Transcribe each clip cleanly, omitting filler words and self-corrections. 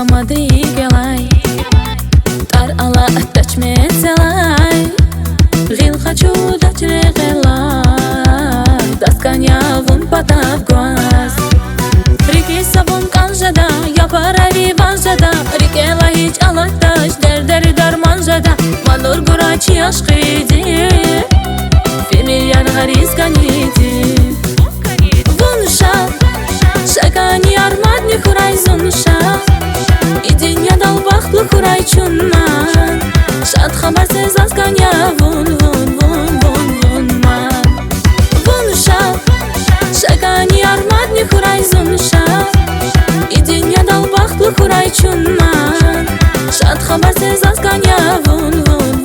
Мадри гелай Тар ала аттач мецелай Гил хочу дать регелай Дасканя вун патав гуаз Рики сабун канжада Я парави банжада Рикела хич алатташ Дер дарман жада Манур гурачи ашқиди Фемиян гариз ганиди Вунша Шакани армадни хурай зунша И динья дал бахтлы хурай чунман Шад хабар сезаз ганя вун ман Вунша Шакани армадни хурай зунша И динья дал бахтлы хурай чунман Шад хабар сезаз ганя вун ман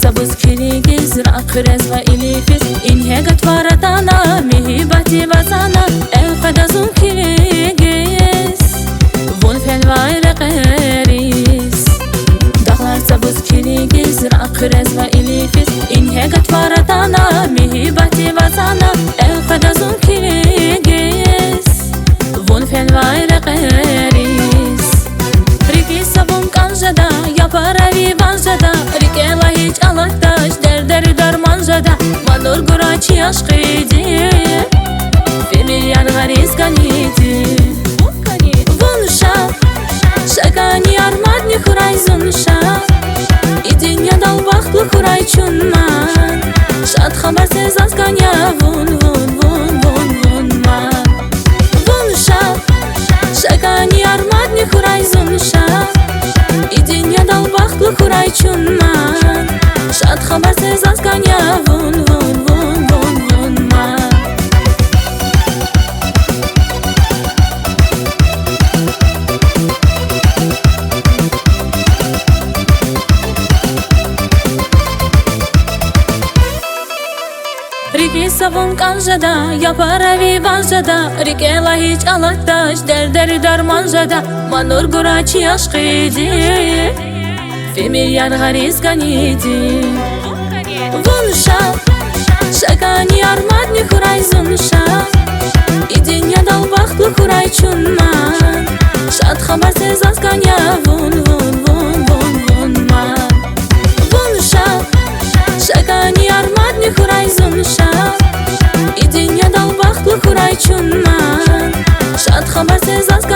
Sabız kiligiz, rakırez ve ilifiz İnhegat varatana, mihibati vazana El kadazun kiligiz Vun felvay reqeriz Dağlar sabız kiligiz, rakırez ve ilifiz İnhegat varatana, mihibati vazana El kadazun kiligiz Vun felvay reqeriz Riki sabun kanjada, yaparavi vanjada Rikela hiç alaktaş, der darman jada Manur gurachi aşkidi Femilyan gariz ganidi Vunşa Şakani armadni huray zunşa I dinya dal bahtlı huray çunman Şad haber sezaz ganya vun man Vunşa Şakani armadni huray zunşa I dinya dal bahtlı huray çunman Şad haber sezaz ganya vun man Riki sabun kanjada, yaparavi vanjada Rikela hiç alaktaş, der darman jada Manur gurachi aşkidi Femilyan gariz ganidi Vunşa Şakani armadni huray zunşa I dinya dal bahtlı huray çunman Şad haber sezaz ganya vun man Vunşa Şakani armadni huray zunşa I dinya dal bahtlı huray çunman Şad haber sezaz ganya